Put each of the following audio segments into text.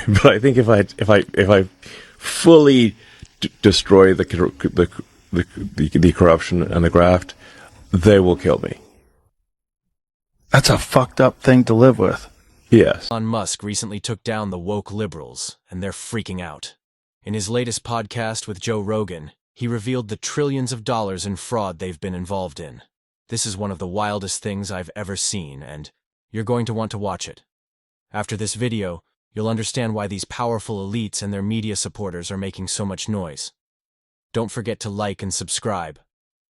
but I think if I fully destroy the corruption and the graft, they will kill me. That's a fucked up thing to live with. Yes. Elon Musk recently took down the woke liberals, and they're freaking out. In his latest podcast with Joe Rogan, he revealed the trillions of dollars in fraud they've been involved in. This is one of the wildest things I've ever seen, and you're going to want to watch it. After this video, you'll understand why these powerful elites and their media supporters are making so much noise. Don't forget to like and subscribe.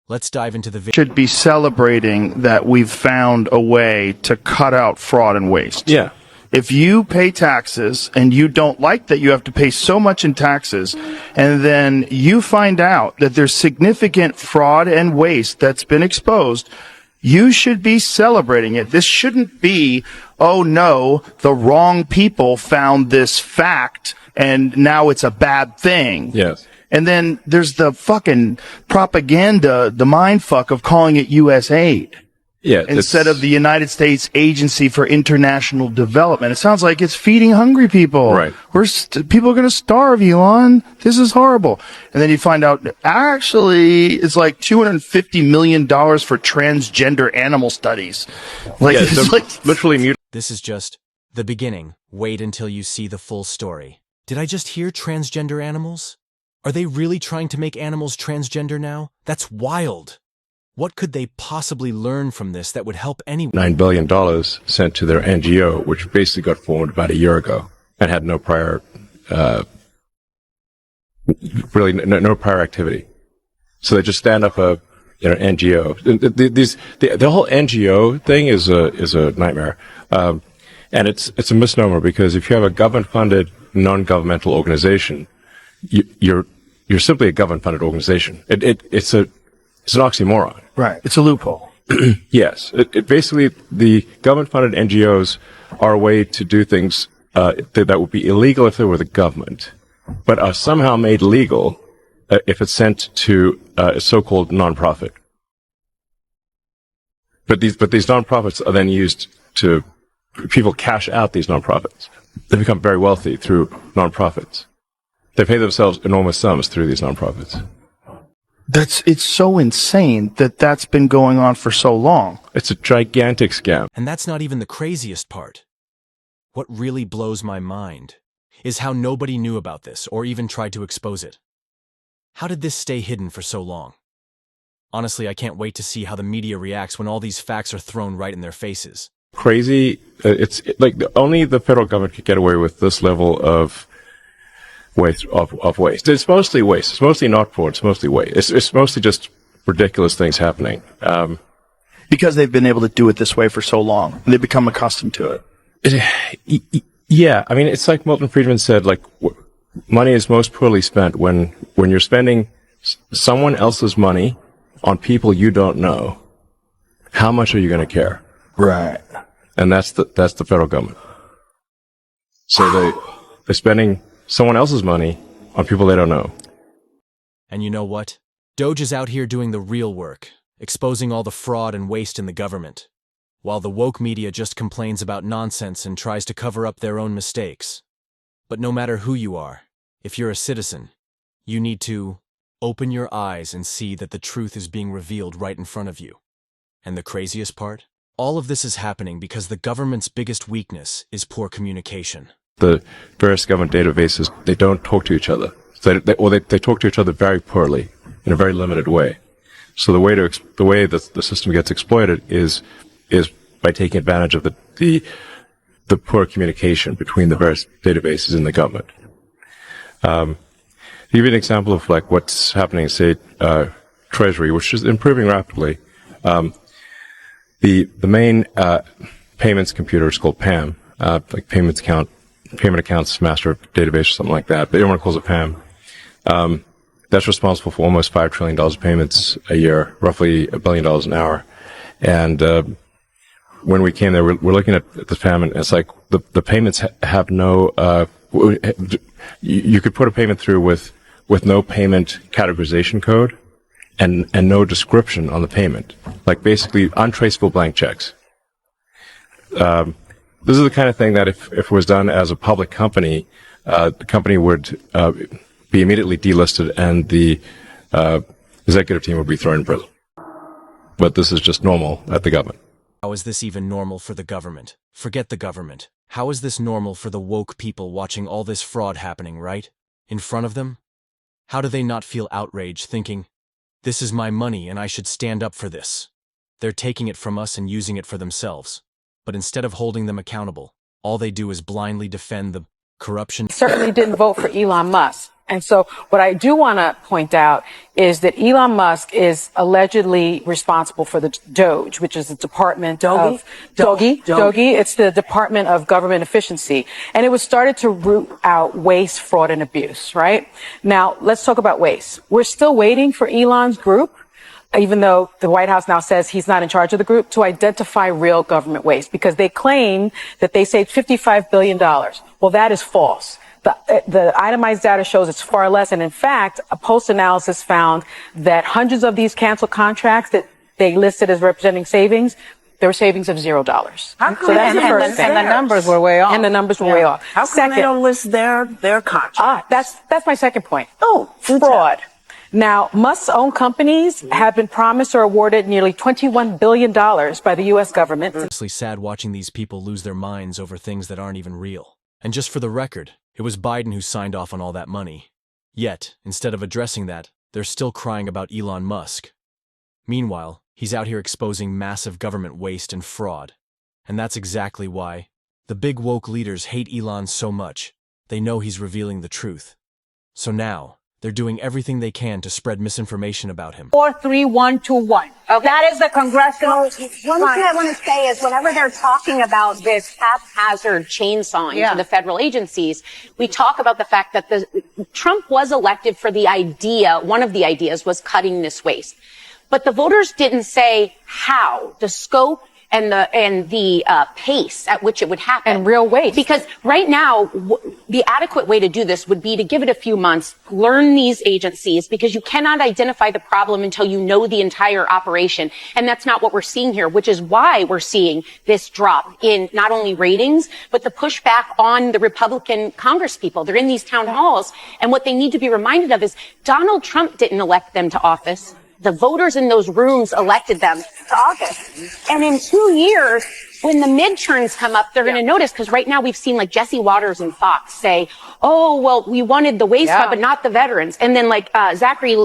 Let's dive into the video. Should be celebrating that we've found a way to cut out fraud and waste. Yeah. If you pay taxes and you don't like that you have to pay so much in taxes, and then you find out that there's significant fraud and waste that's been exposed, you should be celebrating it. This shouldn't be, oh no, the wrong people found this fact and now it's a bad thing. Yes. And then there's the fucking propaganda, the mindfuck of calling it U.S. aid. Yeah. Instead of the United States Agency for International Development. It sounds like it's feeding hungry people. Right. People are going to starve, Elon. This is horrible. And then you find out, actually, it's like $250 million for transgender animal studies. Like, yeah, it's like literally mute. This is just the beginning. Wait until you see the full story. Did I just hear transgender animals? Are they really trying to make animals transgender now? That's wild. What could they possibly learn from this that would help anyone? $9 billion sent to their NGO, which basically got formed about a year ago and had no prior, really no prior activity. So they just stand up a, NGO. The whole NGO thing is a nightmare. And it's a misnomer, because if you have a government-funded non-governmental organization, you're simply a government-funded organization. It's an oxymoron. right. It's a loophole. Yes. It basically, the government-funded NGOs are a way to do things that would be illegal if they were the government, but are somehow made legal if it's sent to a so-called nonprofit. But these nonprofits are then used to, people cash out these nonprofits. They become very wealthy through nonprofits. They pay themselves enormous sums through these nonprofits. It's so insane that that's been going on for so long. It's a gigantic scam. And that's not even the craziest part. What really blows my mind is how nobody knew about this or even tried to expose it. How did this stay hidden for so long? Honestly, I can't wait to see how the media reacts when all these facts are thrown right in their faces. Crazy. It's like only the federal government could get away with this level of waste. It's mostly waste. It's mostly not fraud. It's mostly waste. It's mostly just ridiculous things happening. Because they've been able to do it this way for so long. They've become accustomed to it. Yeah. I mean, it's like Milton Friedman said, like, money is most poorly spent when you're spending someone else's money on people you don't know. How much are you going to care? Right. And that's the federal government. So they're spending someone else's money on people they don't know. And you know what? Doge is out here doing the real work, exposing all the fraud and waste in the government, while the woke media just complains about nonsense and tries to cover up their own mistakes. But no matter who you are, if you're a citizen, you need to open your eyes and see that the truth is being revealed right in front of you. And the craziest part? All of this is happening because the government's biggest weakness is poor communication. The various government databases, they don't talk to each other. They talk to each other very poorly, in a very limited way. So the way the system gets exploited is by taking advantage of the poor communication between the various databases in the government. To give you an example of like what's happening, say, Treasury, which is improving rapidly. The main payments computer is called PAM, like payment accounts master database or something like that, but everyone calls it PAM. That's responsible for almost $5 trillion of payments a year, roughly $1 billion an hour. And when we came there, we're looking at the PAM, and it's like the payments have no. You could put a payment through with no payment categorization code and no description on the payment, like basically untraceable blank checks. This is the kind of thing that if it was done as a public company, the company would be immediately delisted and the executive team would be thrown in prison. But this is just normal at the government. How is this even normal for the government? Forget the government. How is this normal for the woke people watching all this fraud happening, right? In front of them? How do they not feel outraged, thinking, this is my money and I should stand up for this? They're taking it from us and using it for themselves. But instead of holding them accountable, all they do is blindly defend the corruption. Certainly didn't vote for Elon Musk. And so what I do want to point out is that Elon Musk is allegedly responsible for the DOGE, which is the Department of Doge. It's the Department of Government Efficiency. And it was started to root out waste, fraud, and abuse, right? Now, let's talk about waste. We're still waiting for Elon's group, even though the White House now says he's not in charge of the group, to identify real government waste, because they claim that they saved $55 billion. Well, that is false. The itemized data shows it's far less. And in fact, a post-analysis found that hundreds of these canceled contracts that they listed as representing savings, there were savings of $0. So that's the first thing. And the numbers were way off. And the numbers were way off. How come they don't list their contracts? That's my second point. Oh, fraud. Now, Musk's own companies have been promised or awarded nearly $21 billion by the U.S. government. It's honestly sad watching these people lose their minds over things that aren't even real. And just for the record, it was Biden who signed off on all that money. Yet, instead of addressing that, they're still crying about Elon Musk. Meanwhile, he's out here exposing massive government waste and fraud. And that's exactly why the big woke leaders hate Elon so much. They know he's revealing the truth. So now, they're doing everything they can to spread misinformation about him. 43121. Okay. That is the congressional. One thing I want to say is whenever they're talking about this haphazard chainsawing to the federal agencies, we talk about the fact that Trump was elected for the idea, one of the ideas was cutting this waste. But the voters didn't say how, the scope, and the pace at which it would happen. And real waste. Because right now, the adequate way to do this would be to give it a few months, learn these agencies, because you cannot identify the problem until you know the entire operation. And that's not what we're seeing here, which is why we're seeing this drop in not only ratings, but the pushback on the Republican Congress people. They're in these town halls. And what they need to be reminded of is Donald Trump didn't elect them to office. The voters in those rooms elected them to office. And in 2 years, when the midterms come up, they're going to notice, because right now we've seen like Jesse Waters and Fox say, oh, well, we wanted the waste cut, but not the veterans. And then like Zachary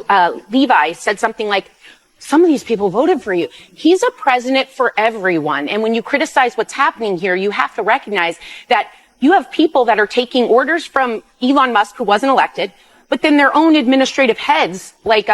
Levi said something like, some of these people voted for you. He's a president for everyone. And when you criticize what's happening here, you have to recognize that you have people that are taking orders from Elon Musk, who wasn't elected, but then their own administrative heads, like